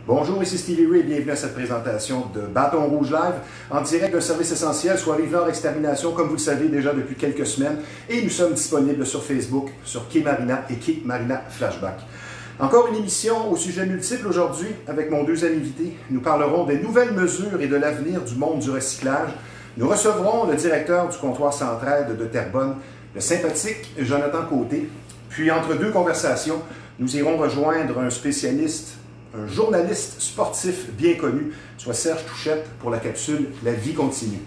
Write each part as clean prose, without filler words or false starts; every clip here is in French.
Bonjour, ici Stevie Ray et bienvenue à cette présentation de Bâton Rouge Live en direct d'un service essentiel, soit Rive-Nord Extermination, comme vous le savez déjà depuis quelques semaines. Et nous sommes disponibles sur Facebook, sur Quai Marina et Quai Marina Flashback. Encore une émission au sujet multiple aujourd'hui avec mon deuxième invité. Nous parlerons des nouvelles mesures et de l'avenir du monde du recyclage. Nous recevrons le directeur du comptoir Centraide de Terrebonne, le sympathique Jonathan Côté. Puis entre deux conversations, nous irons rejoindre un spécialiste, un journaliste sportif bien connu, soit Serge Touchette, pour la capsule « La vie continue ».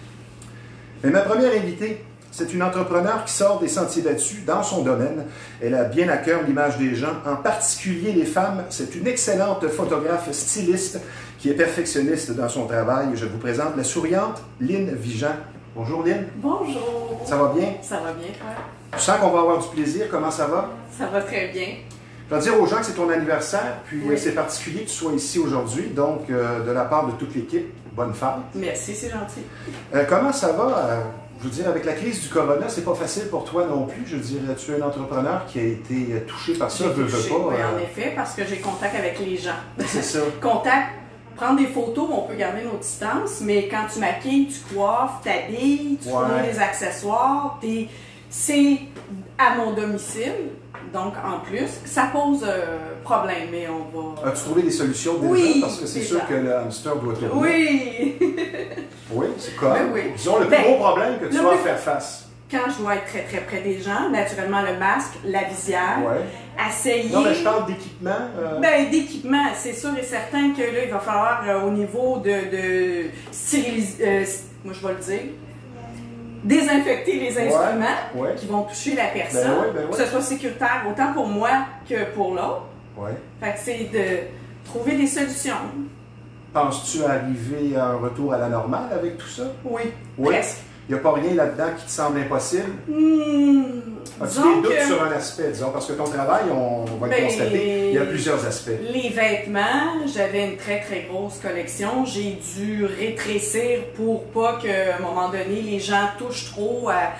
Mais ma première invitée, c'est une entrepreneure qui sort des sentiers battus dans son domaine. Elle a bien à cœur l'image des gens, en particulier les femmes. C'est une excellente photographe styliste qui est perfectionniste dans son travail. Je vous présente la souriante Lynn Vigent. Bonjour Lynn. Bonjour. Ça va bien? Ça va bien, toi? Je sens qu'on va avoir du plaisir. Comment ça va? Ça va très bien. Je vais dire aux gens que c'est ton anniversaire, puis oui. C'est particulier que tu sois ici aujourd'hui, donc de la part de toute l'équipe, bonne fête. Merci, c'est gentil. Comment ça va? Je veux dire, avec la crise du corona, c'est pas facile pour toi non plus. Je veux dire, tu es un entrepreneur qui a été touché par ça, veux pas. Oui, en effet, parce que j'ai contact avec les gens. C'est ça. Contact, prendre des photos, on peut garder nos distances, mais quand tu maquilles, tu coiffes, tu habilles, tu fournis des accessoires, c'est à mon domicile. Donc, en plus, ça pose problème, mais on va... As-tu trouvé des solutions déjà? Oui, parce que c'est sûr que le hamster doit tourner. Oui! Oui, c'est comme, oui. disons, le plus gros problème que tu vas faire face. Quand je dois être très très près des gens, naturellement le masque, la visière, essayer... Non, mais je parle d'équipement. Ben, d'équipement, c'est sûr et certain que là, il va falloir au niveau de stériliser... moi, je vais le dire. Désinfecter les instruments qui vont toucher la personne, que ce soit sécuritaire autant pour moi que pour l'autre. Fait que c'est de trouver des solutions. Penses-tu arriver à un retour à la normale avec tout ça? Oui, presque. Il n'y a pas rien là-dedans qui te semble impossible? As-tu des doutes sur un aspect, disons, parce que ton travail, on va le constater, il y a plusieurs aspects. Les vêtements, j'avais une très très grosse collection. J'ai dû rétrécir pour pas qu'à un moment donné, les gens touchent trop à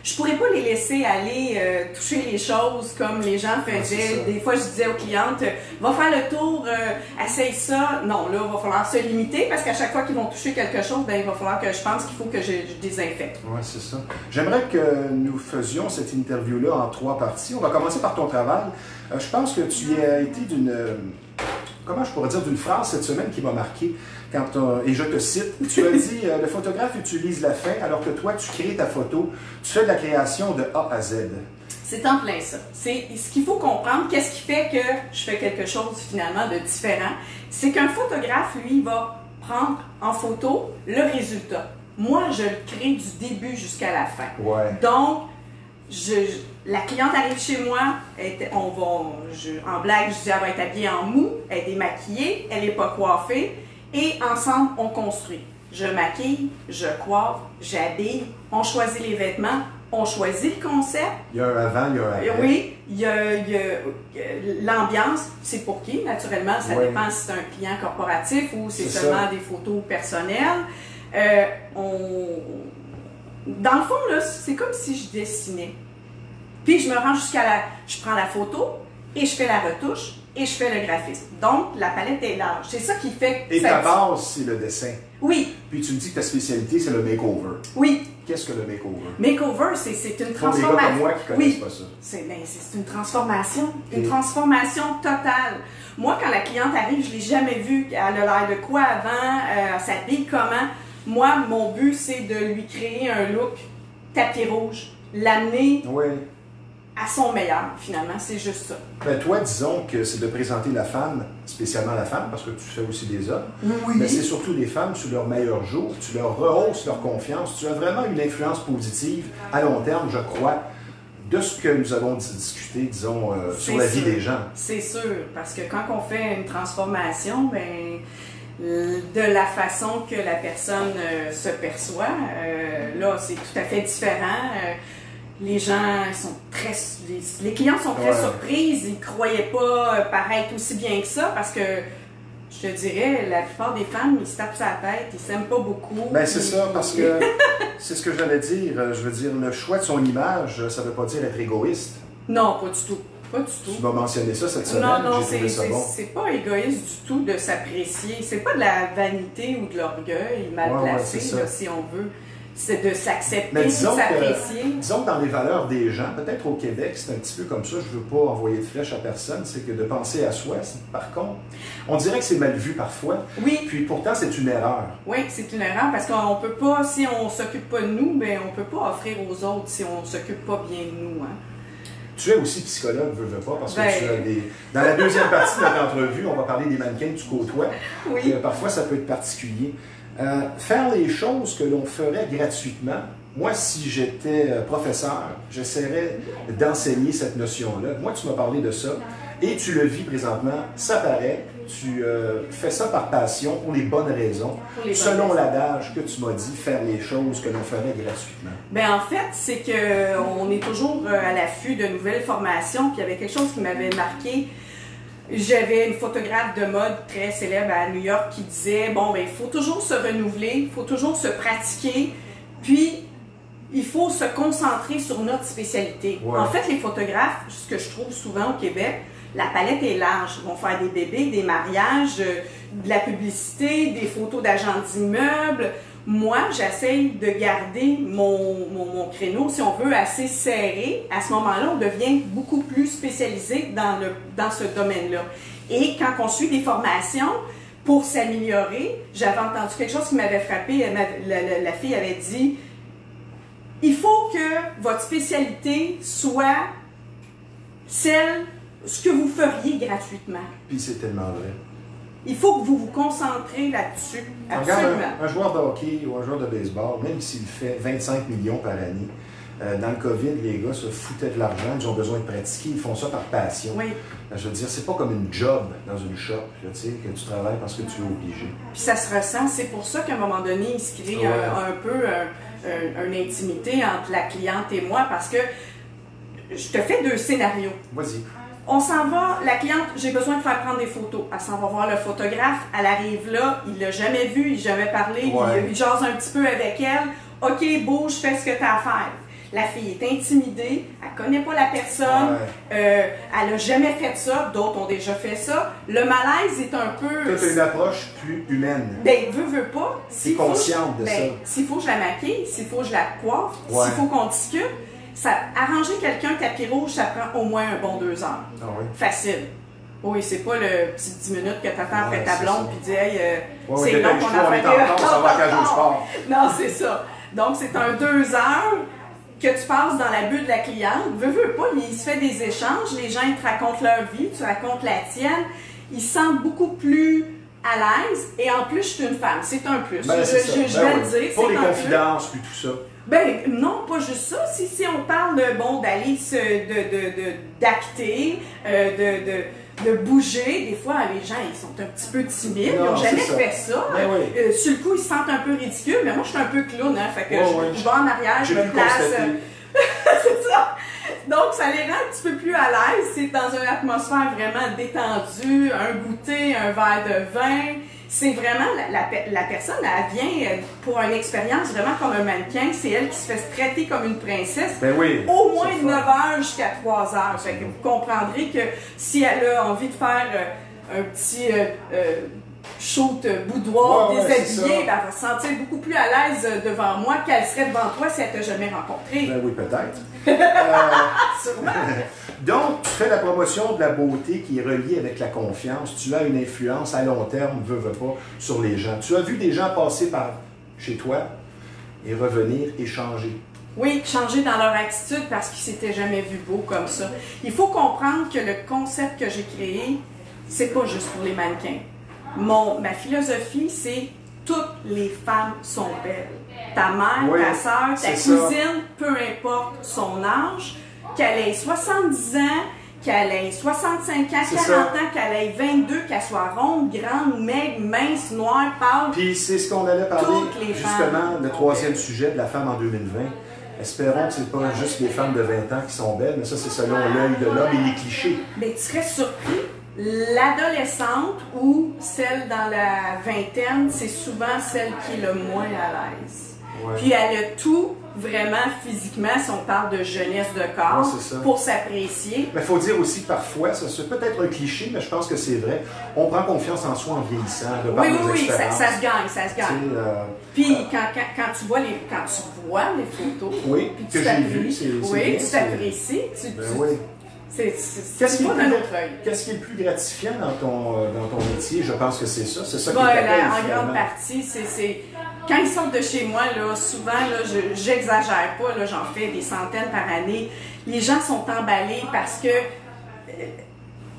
je pourrais pas les laisser aller toucher les choses comme les gens faisaient. Des fois, je disais aux clientes, va faire le tour, essaye ça. Non, là, il va falloir se limiter parce qu'à chaque fois qu'ils vont toucher quelque chose, ben, il va falloir que je pense qu'il faut que je désinfecte. Oui, c'est ça. J'aimerais que nous faisions cette interview-là en 3 parties. On va commencer par ton travail. Je pense que tu as été d'une... Comment je pourrais dire, d'une phrase cette semaine qui m'a marqué, et je te cite, tu as dit « Le photographe utilise la fin alors que toi, tu crées ta photo, tu fais de la création de A à Z. » C'est en plein ça. C'est ce qu'il faut comprendre. Qu'est-ce qui fait que je fais quelque chose finalement de différent? C'est qu'un photographe, lui, va prendre en photo le résultat. Moi, je le crée du début jusqu'à la fin. Donc, la cliente arrive chez moi, en blague, je dis elle va être habillée en mou, elle est démaquillée, elle n'est pas coiffée, et ensemble, on construit. Je maquille, je coiffe, j'habille, on choisit les vêtements, on choisit le concept. Il y a un avant, il y a un après. Oui, il y a l'ambiance, c'est pour qui, naturellement, ça dépend si c'est un client corporatif ou c'est seulement des photos personnelles. Dans le fond, c'est comme si je dessinais. Puis je me rends je prends la photo et je fais la retouche et je fais le graphisme. Donc, la palette est large. C'est ça qui fait que... Et ta base, c'est le dessin. Oui. Puis tu me dis que ta spécialité, c'est le makeover. Oui. Qu'est-ce que le makeover? Makeover, c'est une transformation. Pour les gars comme moi qui connaissent pas ça. C'est une transformation. Une transformation totale. Moi, quand la cliente arrive, je ne l'ai jamais vue. Elle a l'air de quoi avant? Elle s'habille comment? Moi, mon but, c'est de lui créer un look tapis rouge. L'amener à son meilleur, finalement. C'est juste ça. Ben toi, disons que c'est de présenter la femme, spécialement la femme, parce que tu fais aussi des hommes. Mais c'est surtout les femmes sur leur meilleur jour. Tu leur rehausses leur confiance. Tu as vraiment une influence positive à long terme, je crois, de ce que nous avons discuté, disons, sur la vie des gens. C'est sûr, parce que quand on fait une transformation, ben de la façon que la personne se perçoit, là, c'est tout à fait différent. Les gens sont les clients sont très surprises, ils ne croyaient pas paraître aussi bien que ça parce que je te dirais, la plupart des femmes, ils se tapent sur la tête, ils s'aiment pas beaucoup. Ben c'est ça, parce que c'est ce que j'allais dire. Je veux dire, le choix de son image, ça ne veut pas dire être égoïste. Non, pas du tout. pas du tout. Tu m'as mentionné ça cette semaine, Non, j'ai trouvé ça bon. c'est pas égoïste du tout de s'apprécier. C'est pas de la vanité ou de l'orgueil mal placé, là, si on veut. C'est de s'accepter, de s'apprécier. Disons que dans les valeurs des gens, peut-être au Québec, c'est un petit peu comme ça, je ne veux pas envoyer de flèche à personne, c'est que de penser à soi, par contre, on dirait que c'est mal vu parfois. Oui. Puis pourtant, c'est une erreur. Oui, c'est une erreur parce qu'on peut pas, si on s'occupe pas de nous, ben on peut pas offrir aux autres si on s'occupe pas bien de nous. Hein. Tu es aussi psychologue, veux pas, parce que tu as des... Dans la deuxième partie de notre entrevue, on va parler des mannequins que tu côtoies. Oui. Parfois, ça peut être particulier. Faire les choses que l'on ferait gratuitement. Moi, si j'étais professeur, j'essaierais d'enseigner cette notion-là. Moi, tu m'as parlé de ça et tu le vis présentement. Ça paraît, tu fais ça par passion, pour les bonnes raisons, selon l'adage que tu m'as dit, faire les choses que l'on ferait gratuitement. Bien, en fait, c'est qu'on est toujours à l'affût de nouvelles formations. Puis il y avait quelque chose qui m'avait marqué. J'avais une photographe de mode très célèbre à New York qui disait, bon, ben, il faut toujours se renouveler, il faut toujours se pratiquer, puis il faut se concentrer sur notre spécialité. Ouais. En fait, les photographes, ce que je trouve souvent au Québec, la palette est large. Ils vont faire des bébés, des mariages, de la publicité, des photos d'agents d'immeubles. Moi, j'essaye de garder mon créneau, si on veut, assez serré. À ce moment-là, on devient beaucoup plus spécialisé dans ce domaine-là. Et quand on suit des formations, pour s'améliorer, j'avais entendu quelque chose qui m'avait frappé. La fille avait dit, il faut que votre spécialité soit ce que vous feriez gratuitement. Puis c'est tellement vrai. Il faut que vous vous concentrez là-dessus. Absolument. Regarde, un joueur de hockey ou un joueur de baseball, même s'il fait 25 millions par année, dans le COVID, les gars se foutaient de l'argent, ils ont besoin de pratiquer, ils font ça par passion. Oui. Je veux dire, c'est pas comme une job dans une shop, tu sais, que tu travailles parce que tu es obligé. Puis ça se ressent, c'est pour ça qu'à un moment donné, il se crée un peu une intimité entre la cliente et moi, parce que je te fais 2 scénarios. Vas-y. On s'en va, la cliente, j'ai besoin de faire prendre des photos. Elle s'en va voir le photographe, elle arrive là, il l'a jamais vu, il n'a jamais parlé, il jase un petit peu avec elle. OK, bouge, fais ce que tu as à faire. La fille est intimidée, elle ne connaît pas la personne, elle n'a jamais fait ça, d'autres ont déjà fait ça. Le malaise est un peu... Tu as une approche plus humaine. Ben, veut pas. Tu es consciente de ça. S'il faut que je la maquille, s'il faut que je la coiffe, s'il faut qu'on discute, arranger quelqu'un tapis rouge, ça prend au moins un bon 2 heures. Ah oui. Facile. Oui, c'est pas le petit 10 minutes que tu attends après ta blonde puis dis hey, c'est long qu'on a fait. Ça va qu'à jouer sport. Non, c'est ça. Donc, c'est un 2 heures que tu passes dans la bulle de la cliente. Veux pas, il se fait des échanges. Les gens, ils te racontent leur vie, tu racontes la tienne. Ils se sentent beaucoup plus à l'aise. Et en plus, je suis une femme. C'est un plus. Ben, je vais le dire. Pour les confidences puis tout ça. Ben non, pas juste ça. Si on parle d'aller d'acter, de bouger, des fois les gens ils sont un petit peu timides, ils n'ont jamais fait ça. Ben oui. Sur le coup, ils se sentent un peu ridicules, mais moi je suis un peu clown, hein, fait que je vais en arrière, je me place. C'est ça. Donc ça les rend un petit peu plus à l'aise. C'est dans une atmosphère vraiment détendue, un goûter, un verre de vin. C'est vraiment, la personne, elle vient pour une expérience vraiment comme un mannequin. C'est elle qui se fait traiter comme une princesse. Ben oui, au moins de 9 heures jusqu'à 3 heures. Fait que vous comprendrez que si elle a envie de faire un petit shoot boudoir déshabillé, ben, elle va se sentir beaucoup plus à l'aise devant moi qu'elle serait devant toi si elle t'a jamais rencontré. Ben oui, peut-être. Sûrement. Donc, tu fais la promotion de la beauté qui est reliée avec la confiance. Tu as une influence à long terme, veux pas, sur les gens. Tu as vu des gens passer par chez toi et revenir et changer. Oui, changer dans leur attitude parce qu'ils s'étaient jamais vus beaux comme ça. Il faut comprendre que le concept que j'ai créé, c'est pas juste pour les mannequins. Ma philosophie, c'est toutes les femmes sont belles. Ta mère, ta soeur, ta cousine, peu importe son âge, qu'elle ait 70 ans, qu'elle ait 65 ans, 40 ans, qu'elle ait 22, qu'elle soit ronde, grande, maigre, mince, noire, pâle. Puis c'est ce qu'on allait parler, justement, le troisième sujet de la femme en 2020. Espérons que ce n'est pas juste les femmes de 20 ans qui sont belles, mais ça c'est selon l'œil de l'homme et les clichés. Mais tu serais surpris. L'adolescente ou celle dans la vingtaine, c'est souvent celle qui est le moins à l'aise. Ouais. Puis elle a tout vraiment physiquement si on parle de jeunesse de corps pour s'apprécier. Mais il faut dire aussi que parfois, ça c'est peut-être un cliché, mais je pense que c'est vrai, on prend confiance en soi en vieillissant, de par nos expériences. Ça se gagne, ça se gagne. Puis quand tu vois les photos, puis tu t'apprécies, c'est pas d'un autre œil. Qu'est-ce qui est le plus gratifiant dans ton métier? Je pense que c'est ça. C'est ça qui en grande partie, c'est quand ils sortent de chez moi, là, souvent, là, j'exagère pas, là, j'en fais des centaines par année. Les gens sont emballés parce que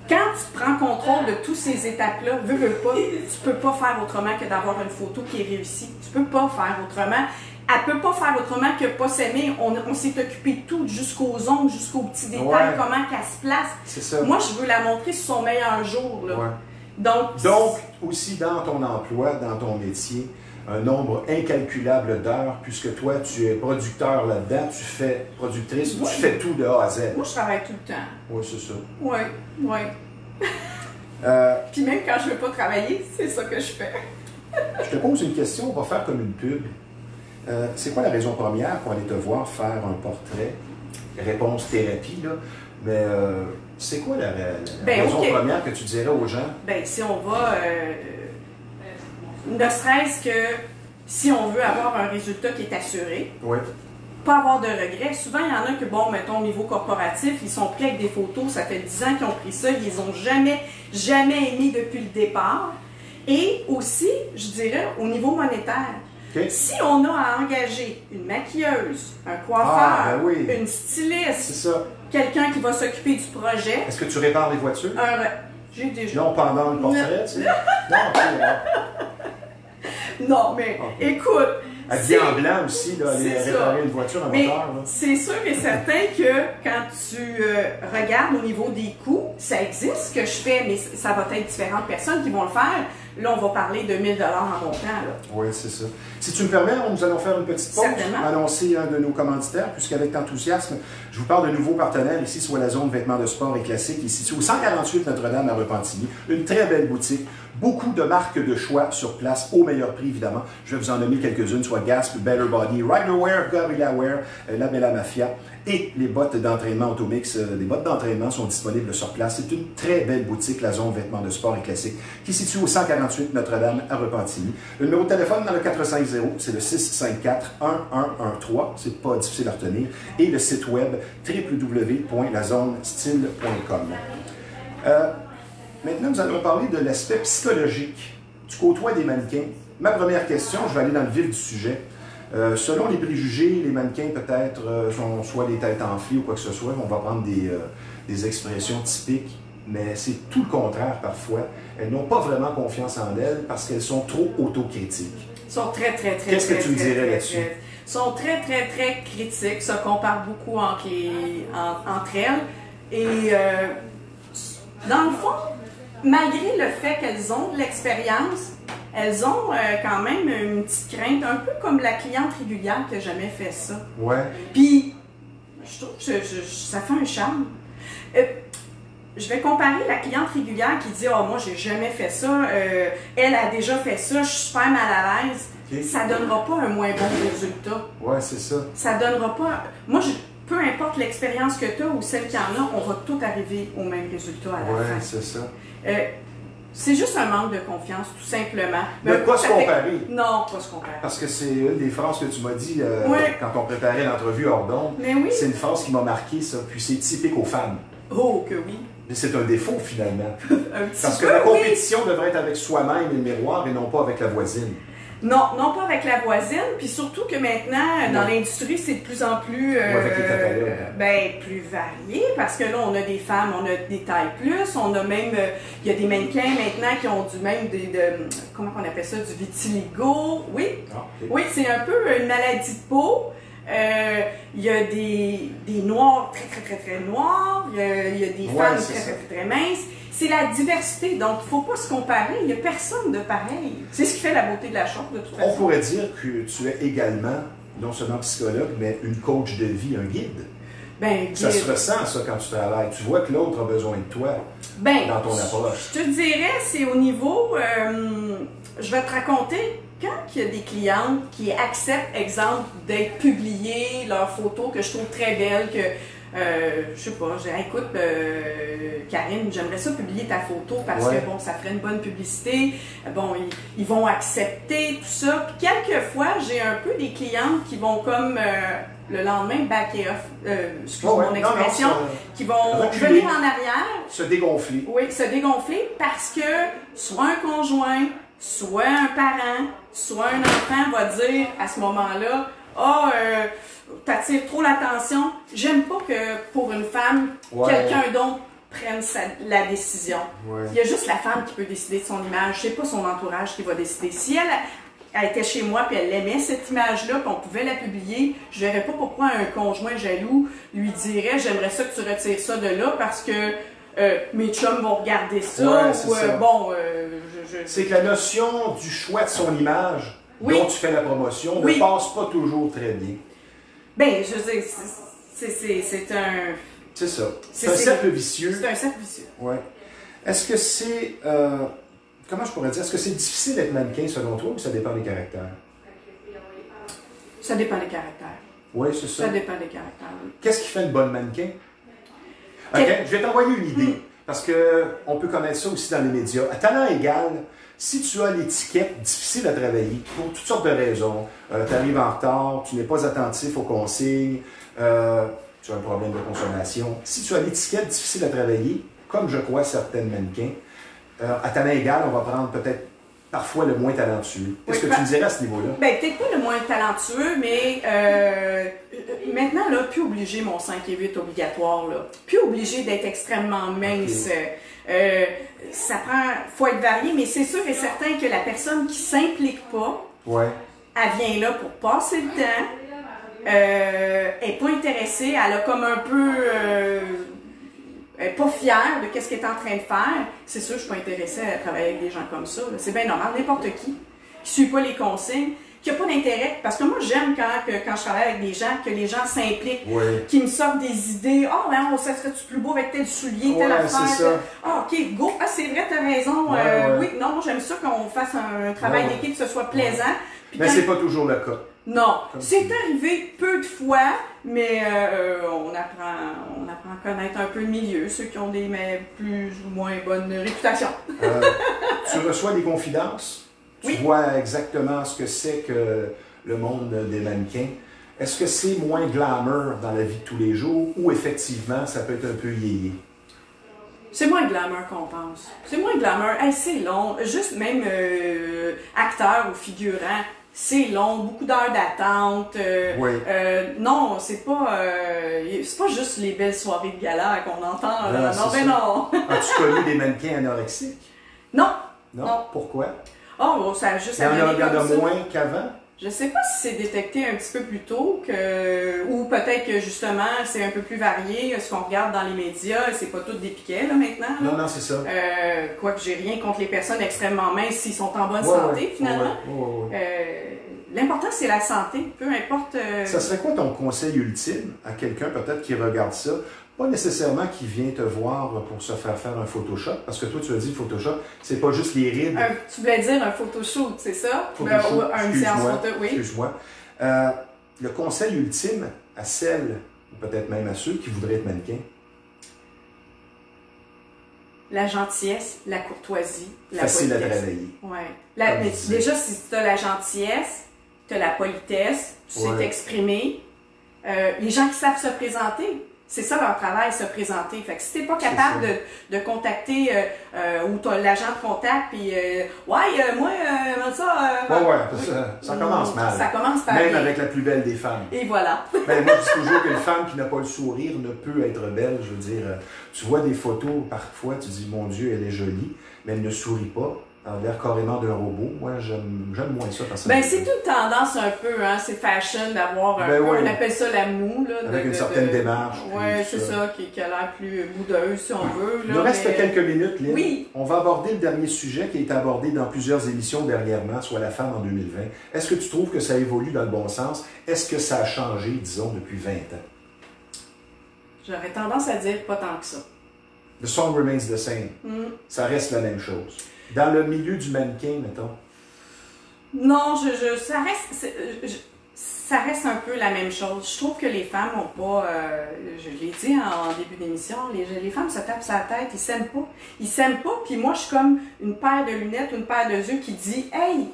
quand tu prends contrôle de toutes ces étapes-là, veux pas, tu peux pas faire autrement que d'avoir une photo qui est réussie. Tu peux pas faire autrement. Elle peut pas faire autrement que pas s'aimer. On s'est occupé de tout, jusqu'aux ongles, jusqu'aux petits détails, comment qu'elle se place. C'est ça. Moi, je veux la montrer sur son meilleur jour. Là. Donc, aussi dans ton emploi, dans ton métier, un nombre incalculable d'heures, puisque toi, tu es producteur là-dedans, tu fais productrice, tu fais tout de A à Z. Moi, je travaille tout le temps. Oui, c'est ça. Oui. Puis même quand je ne veux pas travailler, c'est ça que je fais. Je te pose une question, on va faire comme une pub. C'est quoi la raison première pour aller te voir faire un portrait? Réponse thérapie, là. Mais c'est quoi la raison première que tu dirais aux gens? Ben, si on va... ne serait-ce que si on veut avoir un résultat qui est assuré, pas avoir de regrets. Souvent, il y en a que, bon, mettons, au niveau corporatif, ils sont pris avec des photos, ça fait 10 ans qu'ils ont pris ça, ils les ont jamais émis depuis le départ. Et aussi, je dirais, au niveau monétaire, si on a à engager une maquilleuse, un coiffeur, une styliste, quelqu'un qui va s'occuper du projet... Est-ce que tu répares les voitures? J'ai déjà... Non, pendant le portrait, tu sais? Non, mais écoute... Habillé en blanc aussi, là, aller réparer une voiture à moteur. C'est sûr et certain que quand tu regardes au niveau des coûts, ça existe ce que je fais, mais ça va être différentes personnes qui vont le faire. Là, on va parler de 1000 $ en montant. Oui, c'est ça. Si tu me permets, nous allons faire une petite pause, annoncer un de nos commanditaires, puisqu'avec enthousiasme, je vous parle de nouveaux partenaires ici, soit la zone vêtements de sport et classiques, ici au 148 Notre-Dame à Repentigny. Une très belle boutique. Beaucoup de marques de choix sur place, au meilleur prix, évidemment. Je vais vous en nommer quelques-unes, soit Gasp, Better Body, Riderwear, Gorilla Wear, La Bella Mafia et les bottes d'entraînement Automix. Les bottes d'entraînement sont disponibles sur place. C'est une très belle boutique, la zone vêtements de sport et classiques, qui se situe au 148 Notre-Dame à Repentigny. Le numéro de téléphone dans le 450, c'est le 654-1113. C'est pas difficile à retenir. Et le site web www.lazonestyle.com. Maintenant, nous allons parler de l'aspect psychologique. Tu côtoies des mannequins. Ma première question, je vais aller dans le vif du sujet. Selon les préjugés, les mannequins peut-être sont soit des têtes enflées ou quoi que ce soit. On va prendre des expressions typiques, mais c'est tout le contraire parfois. Elles n'ont pas vraiment confiance en elles parce qu'elles sont trop autocritiques. Ils sont très Qu'est-ce que tu me dirais là-dessus? Ils sont très critiques, se comparent beaucoup entre elles. Et dans le fond, malgré le fait qu'elles ont de l'expérience, elles ont quand même une petite crainte, un peu comme la cliente régulière qui n'a jamais fait ça. Ouais. Puis, je trouve que ça fait un charme. Je vais comparer la cliente régulière qui dit « Ah, moi, j'ai jamais fait ça. Elle a déjà fait ça. Je suis super mal à l'aise. » Ça ne donnera pas un moins bon résultat. Ouais, c'est ça. Ça donnera pas... Moi, peu importe l'expérience que tu as ou celle qu'il y en a, on va tout arriver au même résultat à la fin. Ouais, c'est ça. C'est juste un manque de confiance, tout simplement. Ne pas se comparer. Non, pas se comparer. Parce que c'est une des phrases que tu m'as dit quand on préparait l'entrevue hors d'onde. C'est une phrase qui m'a marqué, ça. Puis c'est typique aux femmes. Oh, que oui. Mais c'est un défaut, finalement. Parce que la compétition devrait être avec soi-même et le miroir et non pas avec la voisine. Non, non pas avec la voisine, puis surtout que maintenant, dans l'industrie, c'est de plus en plus plus varié, parce que là, on a des femmes, on a des tailles plus, on a même, il y a des mannequins maintenant qui ont comment on appelle ça, du vitiligo, oui, oui, c'est un peu une maladie de peau. Il y a des noirs très noirs, il y a des femmes très minces. C'est la diversité, donc il ne faut pas se comparer, il n'y a personne de pareil. C'est ce qui fait la beauté de la chose, de toute façon. On pourrait dire que tu es également, non seulement psychologue, mais une coach de vie, un guide. Ça se ressent, ça, quand tu travailles. Tu vois que l'autre a besoin de toi dans ton approche. Je te dirais, c'est au niveau... je vais te raconter quand il y a des clientes qui acceptent, exemple, d'être publiées leurs photos que je trouve très belles, que je sais pas, écoute, Karine, j'aimerais ça publier ta photo parce que bon, ça ferait une bonne publicité. Bon, ils vont accepter tout ça. Puis quelquefois, j'ai un peu des clientes qui vont comme le lendemain back off, excuse mon expression, qui vont revenir en arrière. Se dégonfler. Oui, se dégonfler parce que soit un conjoint, soit un parent, soit un enfant va dire à ce moment-là, t'attires trop l'attention. J'aime pas que pour une femme, quelqu'un d'autre prenne la décision. Il y a juste la femme qui peut décider de son image. C'est pas son entourage qui va décider. Si elle était chez moi puis elle aimait cette image-là, puis on pouvait la publier, je verrais pas pourquoi un conjoint jaloux lui dirait j'aimerais ça que tu retires ça de là parce que mes chums vont regarder ça. C'est que la notion du choix de son image dont tu fais la promotion ne passe pas toujours très bien. Ben, je veux dire, c'est un... C'est ça. C'est un cercle vicieux. C'est un cercle vicieux. Oui. Est-ce que c'est... comment je pourrais dire? Est-ce que c'est difficile d'être mannequin selon toi ou ça dépend des caractères? Ça dépend des caractères. Oui, c'est ça. Ça dépend des caractères. Qu'est-ce qui fait une bonne mannequin? Okay. Je vais t'envoyer une idée. Parce qu'on peut connaître ça aussi dans les médias. À talent égal, si tu as l'étiquette difficile à travailler, pour toutes sortes de raisons, tu arrives en retard, tu n'es pas attentif aux consignes, tu as un problème de consommation. Si tu as l'étiquette difficile à travailler, comme je crois certaines mannequins, à talent égal, on va prendre peut-être parfois le moins talentueux. Qu'est-ce que tu me dirais à ce niveau-là? Ben, peut-être pas le moins talentueux, mais maintenant, là, plus obligé, mon 5 et 8 obligatoire, là. Plus obligé d'être extrêmement mince. Ça prend, faut être varié, mais c'est sûr et certain que la personne qui s'implique pas, elle vient là pour passer le temps, elle n'est pas intéressée, elle a comme un peu... pas fière de ce qu'elle est en train de faire, c'est sûr que je ne suis pas intéressée à travailler avec des gens comme ça. C'est bien normal, n'importe qui ne suit pas les consignes, qui n'a pas d'intérêt. Parce que moi, j'aime quand je travaille avec des gens, que les gens s'impliquent, qui me sortent des idées. Ah, oh, ça serait-tu plus beau avec tel soulier, telle affaire. Ah, ok, go. Ah, c'est vrai, t'as raison. Oui, non, moi, j'aime ça qu'on fasse un travail d'équipe, que ce soit plaisant. Mais c'est pas toujours le cas. Non, c'est arrivé peu de fois, mais on apprend à connaître un peu le milieu, ceux qui ont des plus ou moins bonnes réputations. Tu reçois des confidences, tu vois exactement ce que c'est que le monde des mannequins. Est-ce que c'est moins glamour dans la vie de tous les jours ou effectivement ça peut être un peu yéyé? C'est moins glamour qu'on pense. C'est moins glamour. Hey, c'est long. Juste même acteur ou figurant. C'est long, beaucoup d'heures d'attente. Non, c'est pas juste les belles soirées de gala qu'on entend. Non. As-tu connu des mannequins anorexiques? Non. Pourquoi? Oh, ça a juste... Il y en a moins qu'avant? Je sais pas si c'est détecté un petit peu plus tôt ou peut-être que justement c'est un peu plus varié. Ce qu'on regarde dans les médias, c'est pas tout des piquets là maintenant. Là. Non, c'est ça. Quoique j'ai rien contre les personnes extrêmement minces s'ils sont en bonne santé finalement. L'important c'est la santé, peu importe. Ça serait quoi ton conseil ultime à quelqu'un peut-être qui regarde ça? Pas nécessairement qui vient te voir pour se faire un Photoshop, parce que toi tu as dit le Photoshop, c'est pas juste les rides. Tu voulais dire un photoshoot, c'est ça? Une séance photo, oui. Excuse-moi. Le conseil ultime à celles, ou peut-être même à ceux qui voudraient être mannequins? La gentillesse, la courtoisie, la politesse. Facile à travailler. Mais déjà, si tu as la gentillesse, tu as la politesse, tu sais t'exprimer, les gens qui savent se présenter, c'est ça leur travail, se présenter. Fait que si t'es pas capable de contacter ou l'agent te contacte puis ça commence mal. Ça commence par même avec la plus belle des femmes. Et voilà. Moi je dis toujours qu'une femme qui n'a pas le sourire ne peut être belle. Je veux dire, tu vois des photos parfois, tu dis mon Dieu, elle est jolie, mais elle ne sourit pas. Elle a l'air carrément d'un robot. Moi, j'aime moins ça personnellement. Ben, c'est toute tendance un peu, hein, c'est fashion d'avoir un peu, on appelle ça la moue. Là, avec une certaine démarche. Oui, c'est ça, qui a l'air plus boudeuse, si on veut. Il nous reste quelques minutes, Lynn. Oui. On va aborder le dernier sujet qui a été abordé dans plusieurs émissions dernièrement, soit la femme en 2020. Est-ce que tu trouves que ça évolue dans le bon sens? Est-ce que ça a changé, disons, depuis 20 ans? J'aurais tendance à dire pas tant que ça. The song remains the same. Ça reste la même chose. Dans le milieu du mannequin, mettons? Non, ça reste un peu la même chose. Je trouve que les femmes ont pas, je l'ai dit en début d'émission, les femmes se tapent sa tête, ils s'aiment pas. Ils s'aiment pas, puis moi je suis comme une paire de lunettes, une paire de yeux qui dit « Hey! »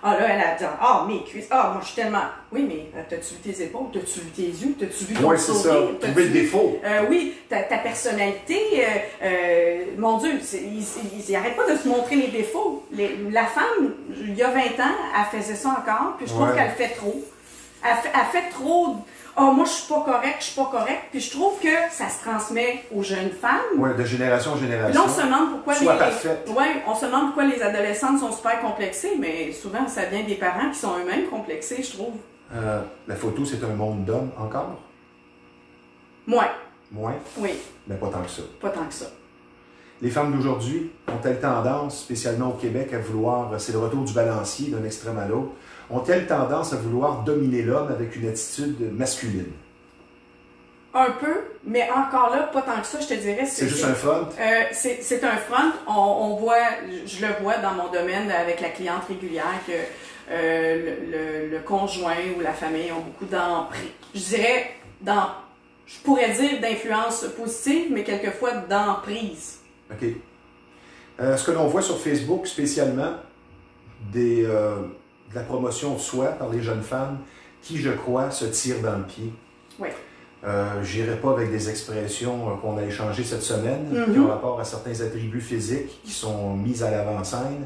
Ah là, elle a dit « Ah, mes cuisses, ah, moi je suis tellement... » Oui, mais t'as-tu vu tes épaules, t'as-tu vu tes yeux, t'as-tu vu ton sourire? Oui, c'est ça, trouver le défaut. Oui, ta personnalité, mon Dieu, ils n'arrêtent pas de se montrer les défauts. La femme, il y a 20 ans, elle faisait ça encore, puis je trouve qu'elle fait trop. Elle fait trop. Oh, moi, je suis pas correcte. Puis je trouve que ça se transmet aux jeunes femmes. Oui, de génération en génération. Là, on se demande pourquoi on se demande pourquoi les adolescentes sont super complexées, mais souvent, ça vient des parents qui sont eux-mêmes complexés, je trouve. La photo, c'est un monde d'hommes encore? Moins. Moins? Oui. Mais pas tant que ça. Pas tant que ça. Les femmes d'aujourd'hui ont-elles tendance, spécialement au Québec, à vouloir, c'est le retour du balancier d'un extrême à l'autre, ont-elles tendance à vouloir dominer l'homme avec une attitude masculine? Un peu, mais encore là, pas tant que ça, je te dirais. C'est juste un front? C'est un front. On voit, je le vois dans mon domaine avec la cliente régulière que le conjoint ou la famille ont beaucoup d'emprise. Je dirais, je pourrais dire d'influence positive, mais quelquefois d'emprise. OK. Ce que l'on voit sur Facebook spécialement, de la promotion de soi par les jeunes femmes qui, je crois, se tirent dans le pied. Oui. Je n'irai pas avec des expressions qu'on a échangées cette semaine, qui ont rapport à certains attributs physiques qui sont mis à l'avant-scène,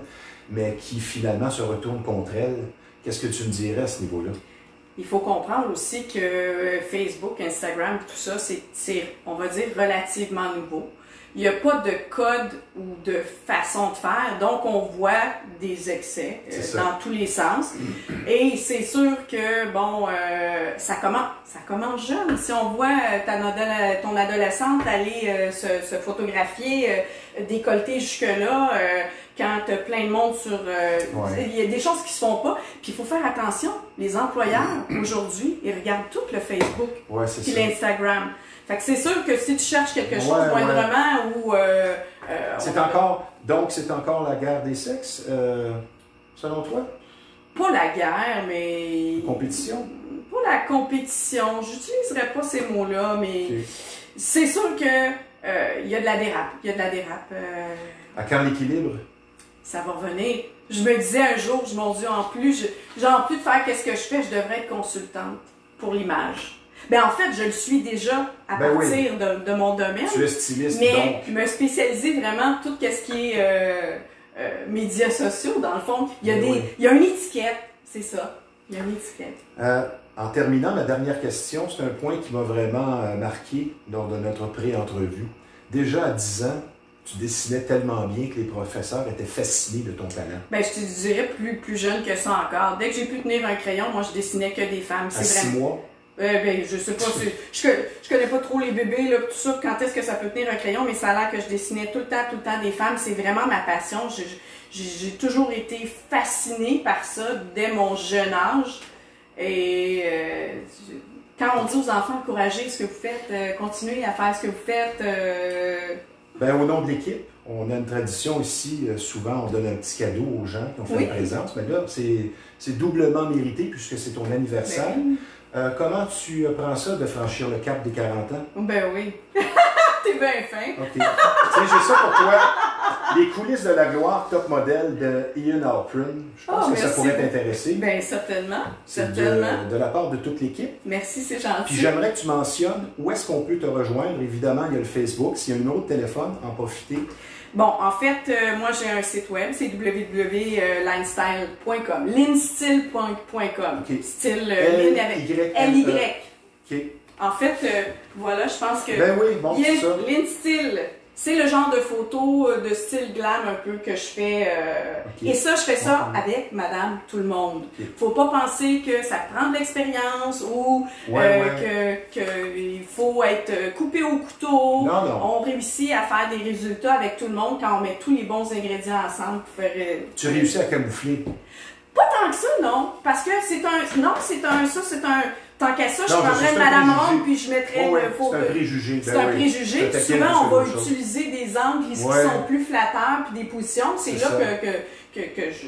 mais qui finalement se retournent contre elles. Qu'est-ce que tu me dirais à ce niveau-là? Il faut comprendre aussi que Facebook, Instagram, tout ça, c'est, on va dire, relativement nouveau. Il n'y a pas de code ou de façon de faire, donc on voit des excès dans tous les sens. Et c'est sûr que, bon, ça commence jeune. Si on voit ton adolescente aller se photographier décolleté jusque-là, quand tu as plein de monde sur... il y a des choses qui se font pas. Puis il faut faire attention. Les employeurs, aujourd'hui, ils regardent tout le Facebook puis l'Instagram. Fait que c'est sûr que si tu cherches quelque chose moindrement ou... c'est encore la guerre des sexes, selon toi? Pas la guerre, mais... La compétition? Pas la compétition. J'utiliserais pas ces mots-là, mais c'est sûr que il y a de la dérape. À quand l'équilibre? Ça va revenir. Je me disais un jour, mon Dieu, en plus de faire qu'est-ce que je fais, je devrais être consultante pour l'image. Ben en fait, je le suis déjà à partir de mon domaine. Tu es styliste, mais me spécialiser vraiment tout ce qui est médias sociaux, dans le fond. Il y a une étiquette, c'est ça. Il y a une étiquette. En terminant, ma dernière question, c'est un point qui m'a vraiment marqué lors de notre pré-entrevue. Déjà à 10 ans, tu dessinais tellement bien que les professeurs étaient fascinés de ton talent. Ben, je te dirais plus jeune que ça encore. Dès que j'ai pu tenir un crayon, moi, je dessinais que des femmes. À 6 mois? Ben, je sais pas, je connais pas trop les bébés, là, tout ça, quand est-ce que ça peut tenir un crayon, mais ça a l'air que je dessinais tout le temps des femmes. C'est vraiment ma passion. J'ai toujours été fascinée par ça dès mon jeune âge. Et quand on dit aux enfants, encouragez ce que vous faites, continuez à faire ce que vous faites. Ben, au nom de l'équipe, on a une tradition ici, souvent on donne un petit cadeau aux gens qui ont fait la présence, mais là, c'est doublement mérité puisque c'est ton anniversaire. Comment tu prends ça de franchir le cap des 40 ans? Ben oui. T'es bien fin. OK. Tiens, j'ai ça pour toi. Les coulisses de la gloire, top modèle de Ian Halpern. Je pense que ça pourrait t'intéresser. Bien, certainement. C'est de la part de toute l'équipe. Merci, c'est gentil. Puis j'aimerais que tu mentionnes où est-ce qu'on peut te rejoindre. Évidemment, il y a le Facebook. S'il y a un numéro de téléphone, en profiter. Bon, en fait, moi j'ai un site web, c'est www.linstyle.com. Linstyle.com. Okay. Style L-Y. OK. En fait, voilà, je pense que... Ben oui, bon, c'est ça. Linstyle, c'est le genre de photo de style glam un peu que je fais. Et ça, je fais ça avec Madame Tout-le-Monde. Faut pas penser que ça prend de l'expérience ou qu'il faut être coupé au couteau. Non. On réussit à faire des résultats avec tout le monde quand on met tous les bons ingrédients ensemble pour faire... Tu réussis à camoufler? Pas tant que ça, non. Parce que c'est un tant qu'à ça, je Non, prendrais c'est une un Madame préjugé. Ronde, puis je mettrais Ouais, le faux. c'est un préjugé. C'est Ben un oui. préjugé. Je te Souvent, on taquine, va c'est autre chose. utiliser des angles qui Ouais. sont plus flatteurs, puis des positions. C'est C'est là ça. que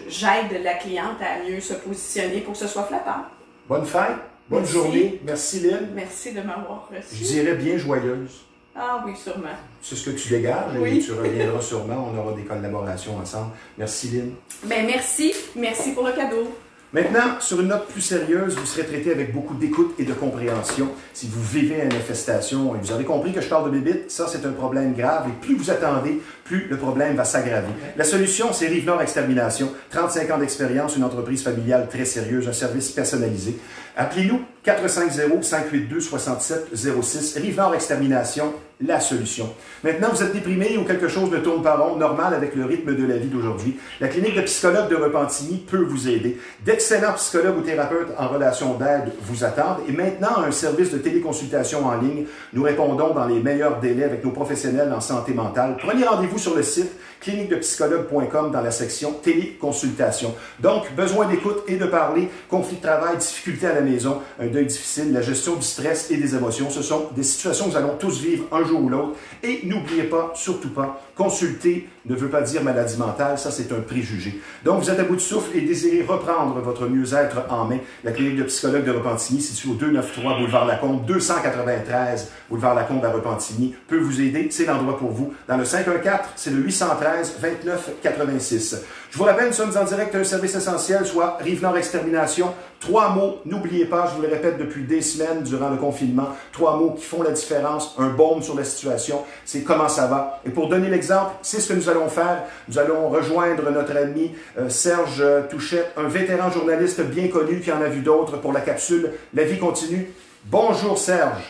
j'aide la cliente à mieux se positionner pour que ce soit flatteur. Bonne fête, bonne Merci. journée. Merci, Lynn. Merci de m'avoir reçu. Je dirais bien joyeuse. Ah oui, sûrement. C'est ce que tu dégages et Oui. tu reviendras sûrement. On aura des collaborations ensemble. Merci, Lynn. Ben merci. Merci pour le cadeau. Maintenant, sur une note plus sérieuse, vous serez traité avec beaucoup d'écoute et de compréhension. Si vous vivez une infestation et vous avez compris que je parle de bébite, ça c'est un problème grave et plus vous attendez, plus le problème va s'aggraver. La solution, c'est Rive-Nord Extermination. 35 ans d'expérience, une entreprise familiale très sérieuse, un service personnalisé. Appelez-nous 450-582-6706. Rive-Nord Extermination, la solution. Maintenant, vous êtes déprimé ou quelque chose ne tourne pas rond, normal avec le rythme de la vie d'aujourd'hui. La clinique de psychologue de Repentigny peut vous aider. D'excellents psychologues ou thérapeutes en relation d'aide vous attendent. Et maintenant, un service de téléconsultation en ligne. Nous répondons dans les meilleurs délais avec nos professionnels en santé mentale. Prenez rendez-vous sur le site cliniquedepsychologue.com dans la section téléconsultation. Donc, besoin d'écoute et de parler, conflit de travail, difficultés à la maison, un deuil difficile, la gestion du stress et des émotions. Ce sont des situations que nous allons tous vivre un jour ou l'autre. Et n'oubliez pas, surtout pas, consulter ne veut pas dire maladie mentale, ça c'est un préjugé. Donc, vous êtes à bout de souffle et désirez reprendre votre mieux-être en main. La clinique de psychologue de Repentigny, située au 293 Boulevard Lacombe, 293 Boulevard Lacombe à Repentigny, peut vous aider. C'est l'endroit pour vous. Dans le 514, c'est le 813-2986. Je vous rappelle, nous sommes en direct à un service essentiel, soit Rive-Nord Extermination. 3 mots, n'oubliez pas, je vous le répète depuis des semaines durant le confinement, 3 mots qui font la différence, un baume sur la situation, c'est comment ça va. Et pour donner l'exemple, c'est ce que nous allons faire. Nous allons rejoindre notre ami Serge Touchette, un vétéran journaliste bien connu qui en a vu d'autres pour la capsule La vie continue. Bonjour Serge.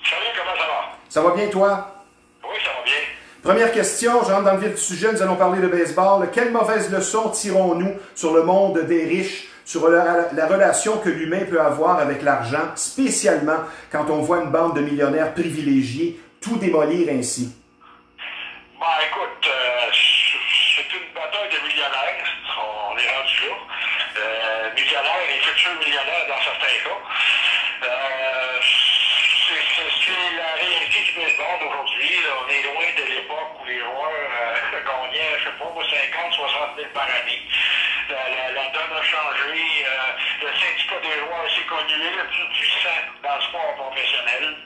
Salut, comment ça va? Ça va bien toi? Oui, ça va bien. Première question, je rentre dans le vif du sujet, nous allons parler de baseball. Quelle mauvaise leçon tirons-nous sur le monde des riches, sur la relation que l'humain peut avoir avec l'argent, spécialement quand on voit une bande de millionnaires privilégiés tout démolir ainsi? Ben, écoute, c'est une bataille de millionnaires. On est rendu là. Millionnaires et futurs millionnaires dans certains cas. C'est la réalité du baseball d'aujourd'hui. On est loin de l'époque où les joueurs gagnaient, je sais pas, 50, 60 000 par année. La donne a changé. Le syndicat des joueurs s'est connu le plus puissant dans le sport professionnel.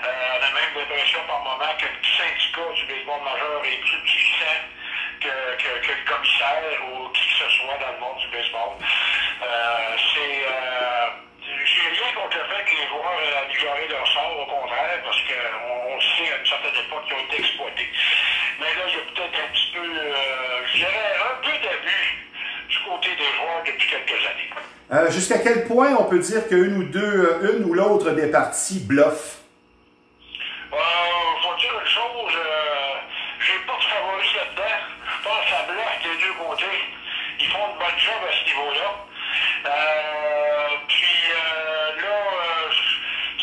On a même l'impression par moment que le syndicat du baseball majeur est plus puissant que le commissaire ou qui que ce soit dans le monde du baseball. J'ai rien contre le fait que les joueurs aient amélioré leur sort, au contraire, parce qu'on sait à une certaine époque qu'ils ont été exploités. Mais là, il y a peut-être un petit peu, je dirais, un peu d'abus du côté des joueurs depuis quelques années. Jusqu'à quel point on peut dire une ou l'autre des parties bluffent? Faut dire une chose, j'ai pas de favoris là-dedans. Je pense à Bluff des deux côtés. Ils font une bonne job à ce niveau-là. Tu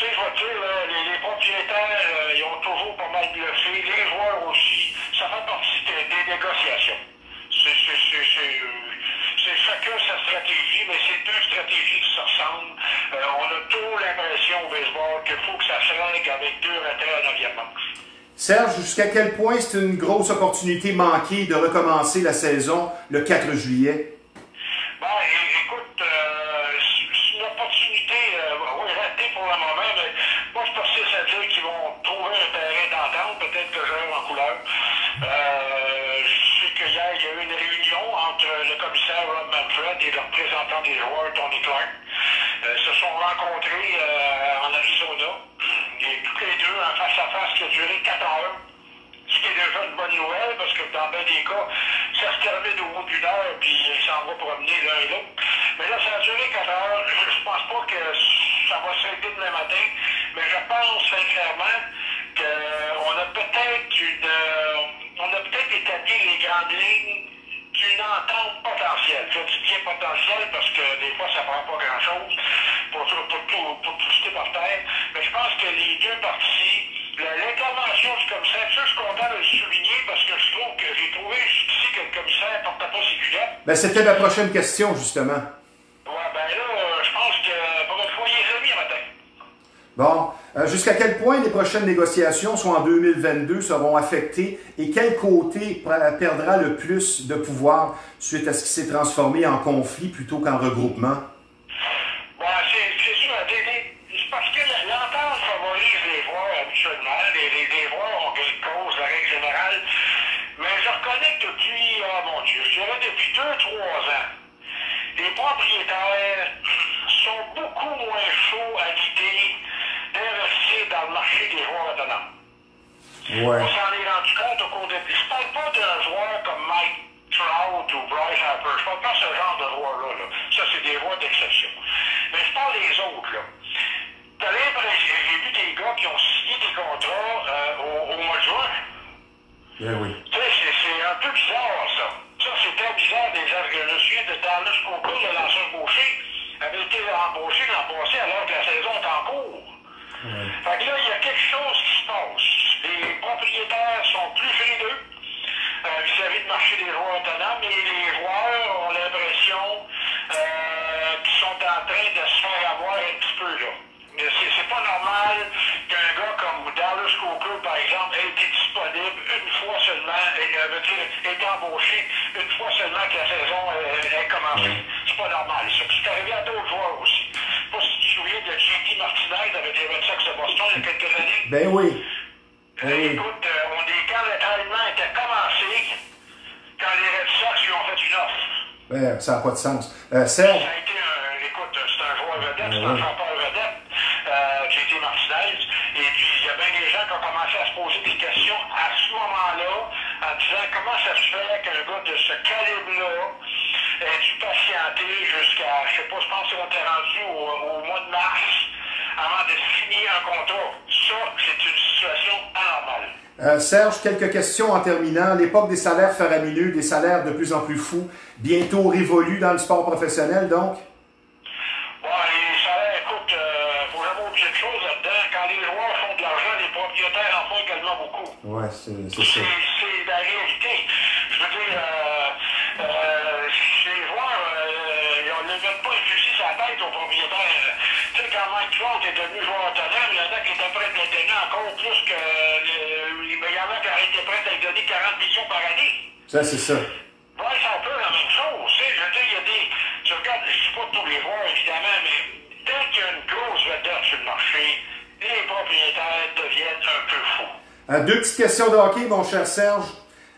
sais, je vais te dire, là, les propriétaires, ils ont toujours pas mal bluffé. Les joueurs aussi. Ça fait partie des négociations. C'est chacun sa stratégie, mais c'est deux stratégies qui se ressemblent. On a toujours l'impression au baseball qu'il faut que ça se règle avec 2 retraits en 9e manche. Serge, jusqu'à quel point c'est une grosse opportunité manquée de recommencer la saison le 4 juillet? Ben, écoute, c'est une opportunité, oui, ratée pour le moment, mais moi je persiste à dire qu'ils vont trouver un terrain d'entente, peut-être que j'aime en couleur. Je sais qu'hier, il y a eu une réunion entre le commissaire Rob Manfred et le représentant des joueurs, Tony Clark. Ils se sont rencontrés en Arizona. Et tous les deux, en face-à-face, qui a duré 4 heures. Ce qui est déjà une bonne nouvelle, parce que dans bien des cas, ça se termine au bout d'1 heure, puis ils s'en vont promener l'un et l'autre. Mais là, ça a duré 4 heures. Je pense pas que ça va se régler demain matin, mais je pense sincèrement qu'on a peut-être établi les grandes lignes d'une entente potentielle. Je dis bien potentielle parce que des fois, ça prend pas grand-chose pour tout jeter par terre. Mais je pense que les deux parties, l'intervention du commissaire, ça, je suis content de le souligner parce que j'ai trouvé jusqu'ici que le commissaire ne portait pas ses culottes. Ben, c'était ma prochaine question, justement. Ouais, ben là, je pense que pour une fois, il est remis à matin. Bon, jusqu'à quel point les prochaines négociations, soit en 2022, seront affectées et quel côté perdra le plus de pouvoir suite à ce qui s'est transformé en conflit plutôt qu'en regroupement? Bon, c'est sûr, c'est parce que l'entente favorise les joueurs habituellement. Les joueurs ont gain de cause, la règle générale. Mais je reconnais que depuis, oh mon Dieu, je dirais depuis 2-3 ans, les propriétaires sont beaucoup moins chauds à l'idée d'investir dans le marché des joueurs autonomes. Ouais. On s'en est rendu compte au cours de... Je ne parle pas d'un joueur comme Mike Trout ou Bryce Harper. Je ne parle pas de ce genre de joueurs-là. Là. Ça, c'est des joueurs d'exception. Mais je parle des autres. Là. T'as l'impression, j'ai vu des gars qui ont signé des contrats au mois de juin. Ben oui. Tu sais, c'est un peu bizarre, ça. Ça, c'est très bizarre des je me souviens de Dallas Coco, le lanceur gaucher, avait été embauché l'an passé alors que la saison est en cours. Fait que là, il y a quelque chose qui se passe. Les propriétaires sont plus frileux vis-à-vis du marché des joueurs autonomes et les joueurs ont l'impression qu'ils sont en train de se faire avoir un petit peu là. Mais c'est pas normal qu'un gars comme Dallas Coker, par exemple, ait été disponible une fois seulement, ait été embauché une fois seulement que la saison ait commencé. C'est pas normal, ça. C'est arrivé à d'autres joueurs aussi. Je sais pas si tu te souviens de JT Martinez avec les Red Sox de Boston il y a quelques années. Ben oui. Écoute, quand le traitement était commencé, quand les Red Sox lui ont fait une offre. Ben, ça n'a pas de sens. Serge. Ça a été écoute, c'est un joueur vedette, c'est un chanteur vedette, JT Martinez. Et puis, il y a bien des gens qui ont commencé à se poser des questions à ce moment-là, en disant comment ça se fait qu'un gars de ce calibre-là ait dû patienter jusqu'à, je sais pas, je pense qu'on était rendu au mois de mars avant de signer un contrat. Ça, c'est une situation anormale. Serge, quelques questions en terminant. L'époque des salaires faramineux, des salaires de plus en plus fous, bientôt révolue dans le sport professionnel, donc? Ouais, les salaires, écoute, faut jamais oublier une chose là-dedans. Quand les joueurs font de l'argent, les propriétaires en font également beaucoup. Ouais, c'est ça. C'est la réalité. Je veux dire, les joueurs, on ne met pas un fusil sur la tête aux propriétaires. Tu sais, quand Mike Trout est devenu joueur autonome, il y en a qui étaient prêts à le donner encore plus que... il y en a qui auraient été prêts à lui donner 40 millions par année. Ça, c'est ça. Ouais, c'est un peu la même chose. Tu sais, je veux dire, il y a des... Tu regardes, je ne dis pas tous les joueurs, évidemment, mais dès qu'il y a une grosse vedette sur le marché, les propriétaires deviennent un peu fous. Deux petites questions de hockey, mon cher Serge.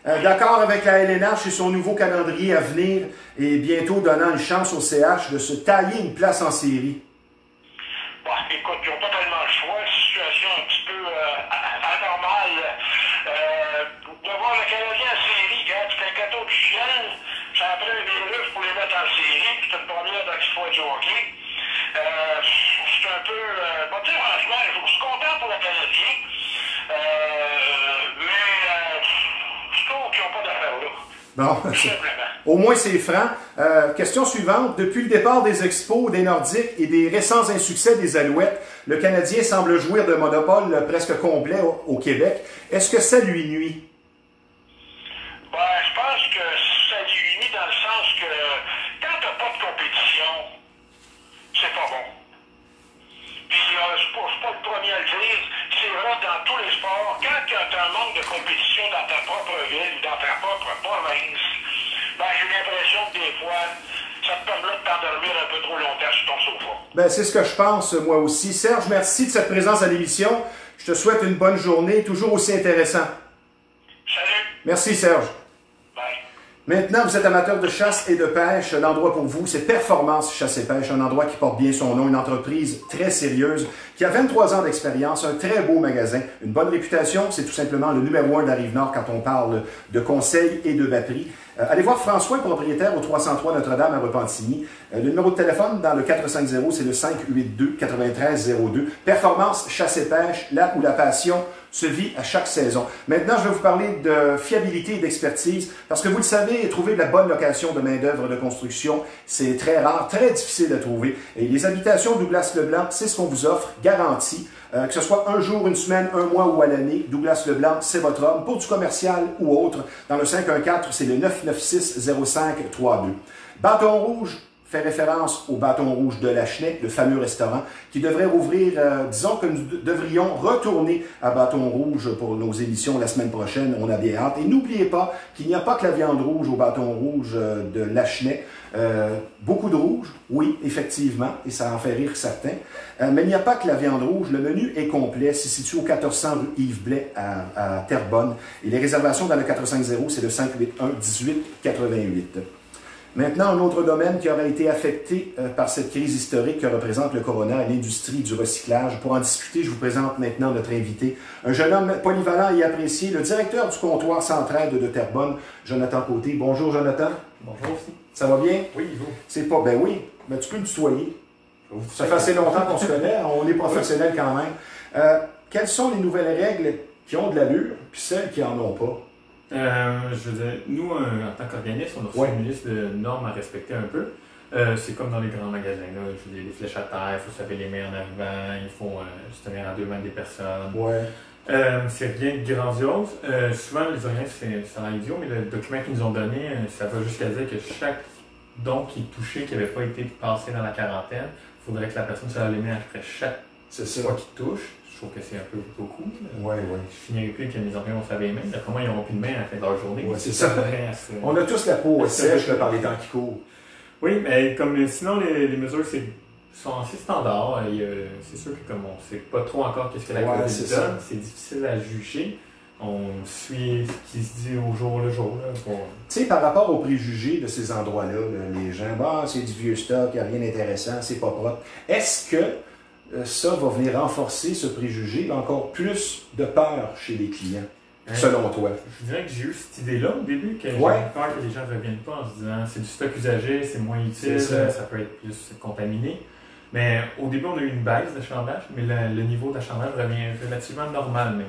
D'accord avec la LNH et son nouveau calendrier à venir et bientôt donnant une chance au CH de se tailler une place en série? Bon, écoute, ils n'ont pas tellement le choix. Situation un petit peu anormale. De voir le Canadien en série, regarde, c'est un gâteau du ciel. Ça a pris un virus pour les mettre en série. C'est une première dans l'histoire du hockey. C'est un peu... bon, tu sais, franchement, je suis content pour le Canadien. Mais je trouve qu'ils n'ont pas d'affaires là. Bon, au moins c'est franc. Question suivante. Depuis le départ des Expos, des Nordiques et des récents insuccès des Alouettes, le Canadien semble jouir de monopole presque complet au Québec. Est-ce que ça lui nuit? Ben, je pense que ça lui nuit dans le sens que quand tu n'as pas de compétition, c'est pas bon. Puis, je suis pas le premier à le dire, c'est vrai dans tous les sports. Quand tu as un manque de compétition dans ta propre ville ou dans ta propre province, ben, j'ai l'impression que des fois, ça te permet de t'endormir un peu trop longtemps sur ton sofa. Ben, c'est ce que je pense, moi aussi. Serge, merci de cette présence à l'émission. Je te souhaite une bonne journée, toujours aussi intéressant. Salut! Merci, Serge. Bye. Maintenant, vous êtes amateur de chasse et de pêche, l'endroit pour vous, c'est Performance Chasse et Pêche, un endroit qui porte bien son nom, une entreprise très sérieuse, qui a 23 ans d'expérience, un très beau magasin, une bonne réputation, c'est tout simplement le numéro 1 de la Rive-Nord quand on parle de conseils et de batterie. Allez voir François, propriétaire au 303 Notre-Dame à Repentigny. Le numéro de téléphone dans le 450, c'est le 582-9302. Performance Chasse et Pêche, là où la passion se vit à chaque saison. Maintenant, je vais vous parler de fiabilité et d'expertise, parce que vous le savez, trouver de la bonne location de main-d'œuvre de construction, c'est très rare, très difficile à trouver. Et les habitations Douglas Leblanc, c'est ce qu'on vous offre, garantie. Que ce soit un jour, une semaine, un mois ou à l'année, Douglas Leblanc, c'est votre homme. Pour du commercial ou autre, dans le 514, c'est le 996-0532. Bâton rouge, fait référence au Bâton Rouge de Lachenay, le fameux restaurant, qui devrait rouvrir, disons que nous devrions retourner à Bâton Rouge pour nos émissions la semaine prochaine. On a bien hâte. Et n'oubliez pas qu'il n'y a pas que la viande rouge au Bâton Rouge de Lachenay. Beaucoup de rouge, oui, effectivement, et ça en fait rire certains. Mais il n'y a pas que la viande rouge. Le menu est complet. C'est situé au 1400 rue Yves Blais à Terrebonne. Et les réservations dans le 450, c'est le 581-1888. Maintenant, un autre domaine qui aurait été affecté par cette crise historique que représente le corona et l'industrie du recyclage. Pour en discuter, je vous présente maintenant notre invité, un jeune homme polyvalent et apprécié, le directeur du comptoir Centraide de Terrebonne, Jonathan Côté. Bonjour, Jonathan. Bonjour aussi. Ça va bien? Oui, vous. C'est pas... Ben oui, mais tu peux me tutoyer. Ça fait assez longtemps qu'on se connaît, on est professionnels quand même. Quelles sont les nouvelles règles qui ont de l'allure, puis celles qui en ont pas? Je veux dire, nous, en tant qu'organisme, on a reçu une liste de normes à respecter un peu. C'est comme dans les grands magasins, là. Je veux dire, les flèches à terre, il faut se laver les mains en arrivant, il faut se tenir à 2 mètres des personnes. C'est rien de grandiose. Souvent, les organismes, c'est un idiot, mais le document qu'ils nous ont donné, ça va jusqu'à dire que chaque don qui est touché, qui n'avait pas été passé dans la quarantaine, il faudrait que la personne se lave les mains après chaque fois qu'il touche. Je trouve que c'est un peu beaucoup. Je finirai plus que mes employés vont se laver les mains. D'après moi, ils n'auront plus de mains à la fin de leur journée. C'est ça. On a tous la peau sèche par les temps qui courent. Oui, mais comme sinon, les mesures sont assez standards. C'est sûr que comme on ne sait pas trop encore qu'est-ce que la COVID donne, c'est difficile à juger. On suit ce qui se dit au jour le jour. Tu sais, par rapport aux préjugés de ces endroits-là, les gens, c'est du vieux stock, il n'y a rien d'intéressant, c'est pas propre. Est-ce que ça va venir renforcer ce préjugé, encore plus de peur chez les clients, selon toi? Je dirais que j'ai eu cette idée-là au début, que j'ai peur que les gens ne reviennent pas en se disant c'est du stock usagé, c'est moins utile, ça peut être plus contaminé. Mais au début, on a eu une baisse d'achalandage, mais le niveau d'achalandage revient relativement normal. Mais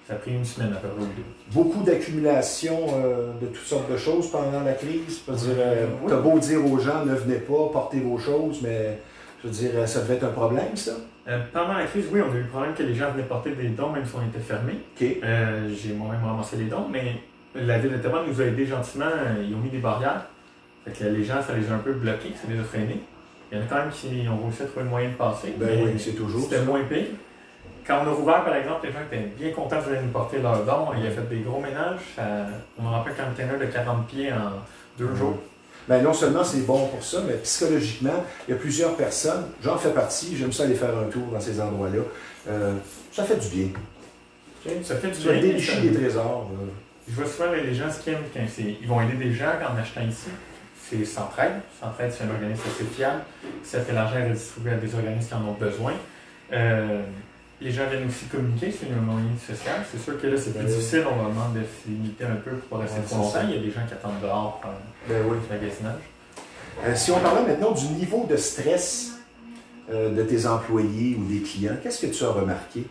ça a pris une semaine à peu près ou deux. Beaucoup d'accumulation de toutes sortes de choses pendant la crise. Tu as beau dire aux gens ne venez pas, portez vos choses, mais je veux dire, ça devait être un problème, ça? Pendant la crise, oui, on a eu le problème que les gens venaient porter des dons, même si on était fermés. J'ai moi-même ramassé les dons, mais la ville de Terrebonne nous a aidés gentiment. Ils ont mis des barrières. Fait que les gens, ça les a un peu bloqués, ça les a freinés. Il y en a quand même qui ont réussi à trouver le moyen de passer. C'est toujours. C'était moins pire. Quand on a rouvert, par exemple, les gens étaient bien contents de venir nous porter leurs dons. Il a fait des gros ménages. On a rempli un container de 40 pieds en 2 jours. Ben non seulement c'est bon pour ça, mais psychologiquement, il y a plusieurs personnes, j'en fais partie, j'aime ça aller faire un tour dans ces endroits-là. Ça fait du bien. Ça fait du bien. Ça dénicher des trésors. Je vois souvent les gens, ce qu'ils aiment, ils vont aider des gens en achetant ici. C'est Centraide. Centraide, c'est un organisme assez fiable. Ça fait l'argent redistribué à des organismes qui en ont besoin. Les gens viennent aussi communiquer sur un moyen social. C'est sûr que là, c'est plus difficile. On va demander de se limiter un peu pour pas rester trop longtemps. Il y a des gens qui attendent dehors pour le magasinage. Si on parlait maintenant du niveau de stress de tes employés ou des clients, qu'est-ce que tu as remarqué?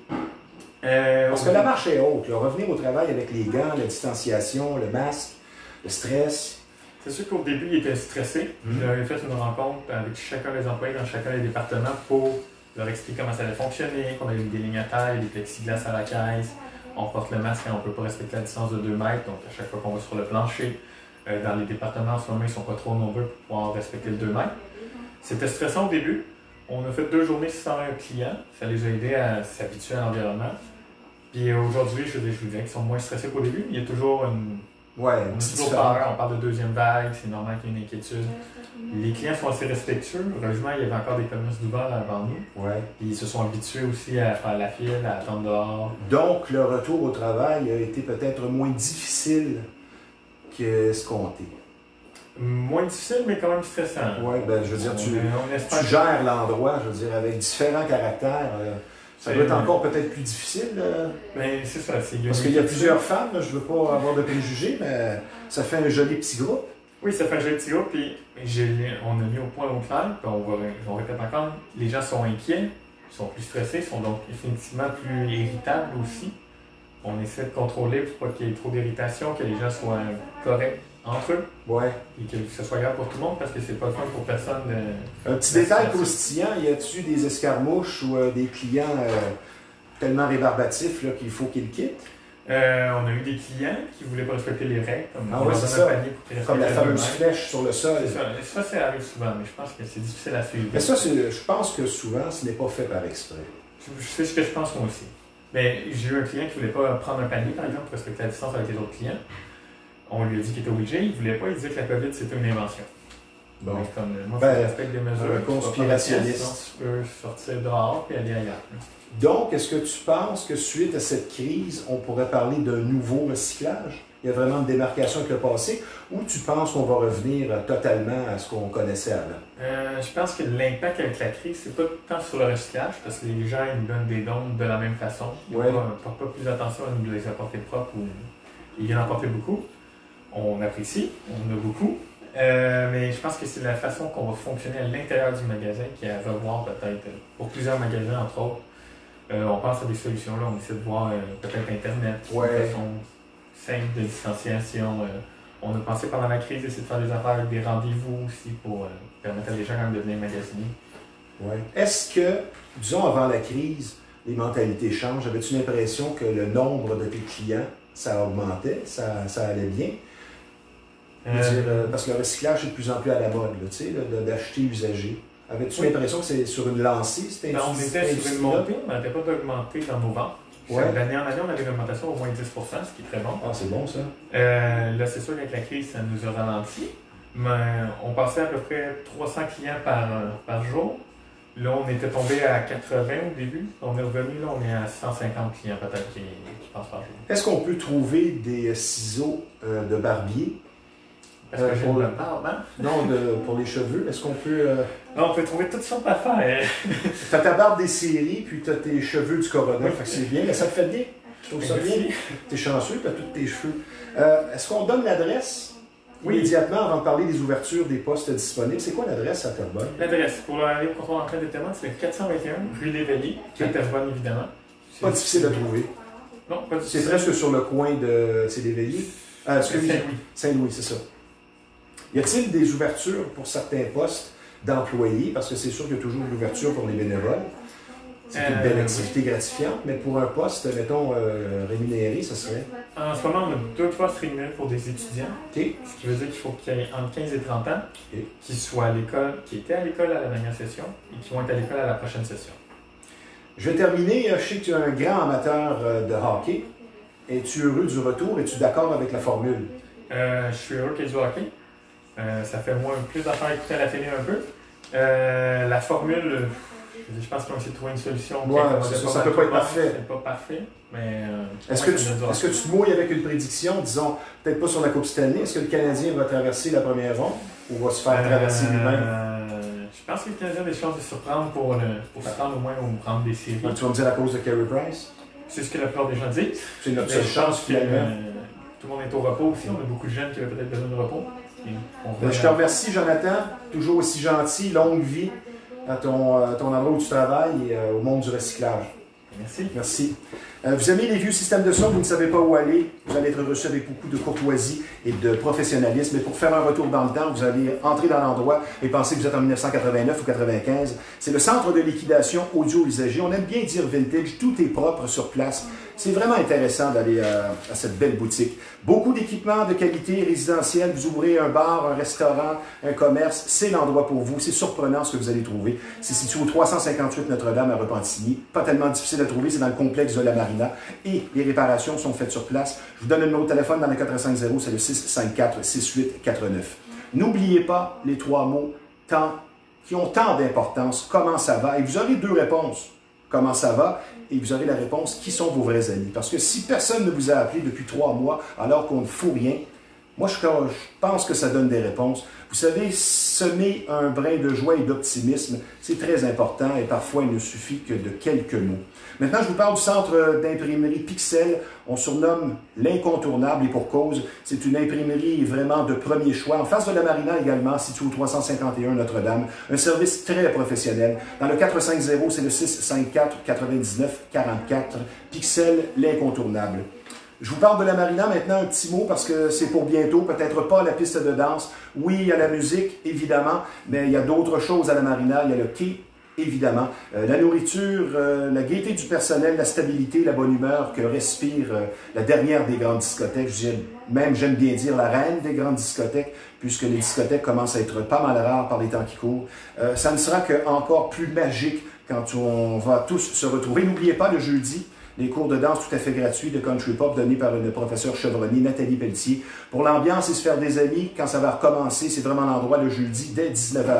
Parce que la marche est haute. Revenir au travail avec les gants, la distanciation, le masque, le stress. C'est sûr qu'au début, ils étaient stressés. J'avais fait une rencontre avec chacun des employés dans chacun des départements pour leur expliquer comment ça allait fonctionner, qu'on avait des lignes à taille, des plexiglas à la caisse. On porte le masque et on ne peut pas respecter la distance de 2 mètres, donc à chaque fois qu'on va sur le plancher. Dans les départements, en ce moment, ils ne sont pas trop nombreux pour pouvoir respecter le 2 mètres. C'était stressant au début. On a fait 2 journées sans un client. Ça les a aidés à s'habituer à l'environnement. Puis aujourd'hui, je vous dirais qu'ils sont moins stressés qu'au début. Il y a toujours une petite peur. On parle de deuxième vague, c'est normal qu'il y ait une inquiétude. Les clients sont assez respectueux. Heureusement, il y avait encore des commerces d'ouverts avant nous. Puis ils se sont habitués aussi à faire la file, à attendre dehors. Donc, le retour au travail a été peut-être moins difficile qu'escompté. Moins difficile, mais quand même stressant. Oui, ben, je veux dire, tu gères l'endroit, je veux dire, avec différents caractères. Ça doit être encore peut-être plus difficile. Ben, c'est ça. Parce qu'il y a plusieurs femmes, je ne veux pas avoir de préjugés, mais ça fait un joli petit groupe. Oui, ça fait un joli petit groupe, puis on a mis au point au clair, puis on répète encore, les gens sont inquiets, ils sont plus stressés, ils sont donc définitivement plus irritables aussi. On essaie de contrôler pour pas qu'il y ait trop d'irritation, que les gens soient corrects entre eux. Et que ce soit grave pour tout le monde, parce que c'est pas le fun pour personne de... Un petit détail croustillant, y a-tu des escarmouches ou des clients tellement rébarbatifs qu'il faut qu'ils quittent? On a eu des clients qui ne voulaient pas respecter les règles, comme Ah on oui, leur c'est donne un ça. panier pour qu'ils Comme la respectent fameuse eux-mêmes. flèche sur le sol. Ça arrive souvent, mais je pense que c'est difficile à suivre. Mais ça, je pense que souvent, ce n'est pas fait par exprès. C'est ce que je pense moi aussi. Mais j'ai eu un client qui ne voulait pas prendre un panier, par exemple, pour respecter la distance avec les autres clients. On lui a dit qu'il était obligé, il ne voulait pas, il disait que la COVID, c'était une invention. Bon. Donc, comme, moi, Ben, je respecte des mesures. un conspirationniste. Tu peux sortir dehors et aller ailleurs. Donc, est-ce que tu penses que suite à cette crise, on pourrait parler d'un nouveau recyclage? Il y a vraiment une démarcation avec le passé, ou tu penses qu'on va revenir totalement à ce qu'on connaissait avant? Je pense que l'impact avec la crise, c'est pas tant sur le recyclage, parce que les gens ils nous donnent des dons de la même façon. Ils ne portent pas plus attention à nous les apporter propres ou ils viennent en porter beaucoup. On apprécie, on en a beaucoup. Mais je pense que c'est la façon qu'on va fonctionner à l'intérieur du magasin qui est à revoir peut-être pour plusieurs magasins, entre autres. On pense à des solutions, là, on essaie de voir peut-être Internet, une façon simple de distanciation. On a pensé pendant la crise d'essayer de faire des affaires avec des rendez-vous aussi pour permettre à des gens quand même de venir magasiner. Ouais. Est-ce que, disons avant la crise, les mentalités changent? Avais-tu l'impression que le nombre de tes clients, ça augmentait, ça allait bien? Parce que le recyclage est de plus en plus à la mode, d'acheter usagé. Avais-tu l'impression que c'est sur une lancée? On était sur une montée, on n'arrêtait pas d'augmenter dans nos ventes. D'année en année, on avait une augmentation au moins 10%, ce qui est très bon. Ah, c'est bon ça. Là, c'est sûr qu'avec la crise, ça nous a ralenti. Mais on passait à peu près 300 clients par jour. Là, on était tombé à 80 au début. On est revenu, là, on est à 150 clients peut-être qui passent par jour. Est-ce qu'on peut trouver des ciseaux de barbier? Parce que j'ai la barbe, hein? Non, pour les cheveux. Est-ce qu'on peut... Non, on peut trouver toutes sortes d'affaires. T'as ta barbe des séries, puis t'as tes cheveux du Corona. Fait que c'est bien, mais ça te fait bien. Je trouve ça bien. T'es chanceux, t'as tous tes cheveux. Est-ce qu'on donne l'adresse immédiatement avant de parler des ouvertures des postes disponibles? C'est quoi l'adresse à Terrebonne? L'adresse pour aller au contrôle d'entrée d'étonnant, c'est le 421 rue l'Éveillé, à Terrebonne évidemment. Pas difficile à trouver. Non, pas difficile. C'est presque sur le coin de... C'est l'Éveillé? Saint-Louis. Saint-Louis, c'est ça. Y a-t-il des ouvertures pour certains postes d'employés? Parce que c'est sûr qu'il y a toujours une ouverture pour les bénévoles. C'est une belle activité gratifiante, mais pour un poste, mettons, rémunéré, ça serait? En ce moment, on a 2 postes rémunérés pour des étudiants. Okay. Ce qui veut dire qu'il faut qu'il y ait entre 15 et 30 ans, qui soient à l'école, qui étaient à l'école à la dernière session et qui vont être à l'école à la prochaine session. Je vais terminer. Je sais que tu es un grand amateur de hockey. Es-tu heureux du retour? Es-tu d'accord avec la formule? Je suis heureux qu'il y ait du hockey. Ça fait moins plus d'affaires à écouter à la télé un peu. La formule, je pense qu'on va essayer de trouver une solution. Ça ne peut pas être parfait. C'est pas parfait, mais... Est-ce que tu te mouilles avec une prédiction, disons, peut-être pas sur la Coupe Stanley, est-ce que le Canadien va traverser la première ronde ou va se faire traverser lui-même? Je pense que le Canadien a des chances de se surprendre pour se rendre au moins au rendre des séries. Tu vas me dire à cause de Carey Price? C'est ce que la plupart des gens disent. C'est notre seule chance finalement. Tout le monde est au repos aussi. On a beaucoup de jeunes qui avaient peut-être besoin de repos. Je te remercie, Jonathan. Toujours aussi gentil. Longue vie à ton endroit où tu travailles et au monde du recyclage. Merci. Merci. Vous aimez les vieux systèmes de son, vous ne savez pas où aller, vous allez être reçu avec beaucoup de courtoisie et de professionnalisme. Mais pour faire un retour dans le temps, vous allez entrer dans l'endroit et penser que vous êtes en 1989 ou 95. C'est le centre de liquidation audio usagé. On aime bien dire vintage, tout est propre sur place. C'est vraiment intéressant d'aller à cette belle boutique. Beaucoup d'équipements de qualité résidentielle. Vous ouvrez un bar, un restaurant, un commerce. C'est l'endroit pour vous. C'est surprenant ce que vous allez trouver. C'est situé au 358 Notre-Dame à Repentigny. Pas tellement difficile à trouver. C'est dans le complexe de la Marina. Et les réparations sont faites sur place. Je vous donne le numéro de téléphone dans le 450. C'est le 654-6849. N'oubliez pas les 3 mots qui ont tant d'importance. Comment ça va? Et vous aurez 2 réponses. Comment ça va? Et vous aurez la réponse, qui sont vos vrais amis? Parce que si personne ne vous a appelé depuis 3 mois alors qu'on ne fout rien, moi je pense que ça donne des réponses. Vous savez, semer un brin de joie et d'optimisme, c'est très important et parfois il ne suffit que de quelques mots. Maintenant, je vous parle du centre d'imprimerie Pixel. On surnomme l'incontournable et pour cause. C'est une imprimerie vraiment de premier choix. En face de la Marina également, situé au 351 Notre-Dame. Un service très professionnel. Dans le 450, c'est le 654-99-44. Pixel, l'incontournable. Je vous parle de la Marina maintenant, un petit mot parce que c'est pour bientôt, peut-être pas la piste de danse. Oui, il y a la musique, évidemment, mais il y a d'autres choses à la Marina. Il y a le quai évidemment, la nourriture, la gaieté du personnel, la stabilité, la bonne humeur que respire la dernière des grandes discothèques. J'aime bien dire la reine des grandes discothèques, puisque les discothèques commencent à être pas mal rares par les temps qui courent. Ça ne sera qu'encore plus magique quand on va tous se retrouver. N'oubliez pas, le jeudi, les cours de danse tout à fait gratuits de country pop donnés par une professeure chevronnée, Nathalie Pelletier. Pour l'ambiance et se faire des amis, quand ça va recommencer, c'est vraiment l'endroit le jeudi dès 19 h.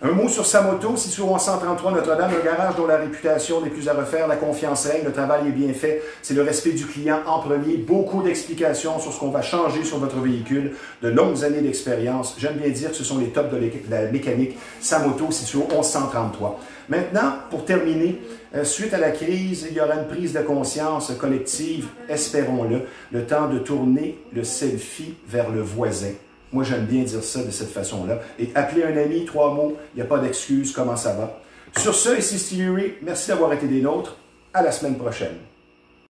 Un mot sur sa moto, situé au 1133 Notre-Dame, un garage dont la réputation n'est plus à refaire, la confiance règne, le travail est bien fait, c'est le respect du client en premier, beaucoup d'explications sur ce qu'on va changer sur votre véhicule, de longues années d'expérience. J'aime bien dire que ce sont les tops de la mécanique, sa moto, situé au 1133. Maintenant, pour terminer, suite à la crise, il y aura une prise de conscience collective, espérons-le, le temps de tourner le selfie vers le voisin. Moi, j'aime bien dire ça de cette façon-là. Et appeler un ami, 3 mots, il n'y a pas d'excuse, comment ça va? Sur ce, ici Stevie Ray, merci d'avoir été des nôtres. À la semaine prochaine.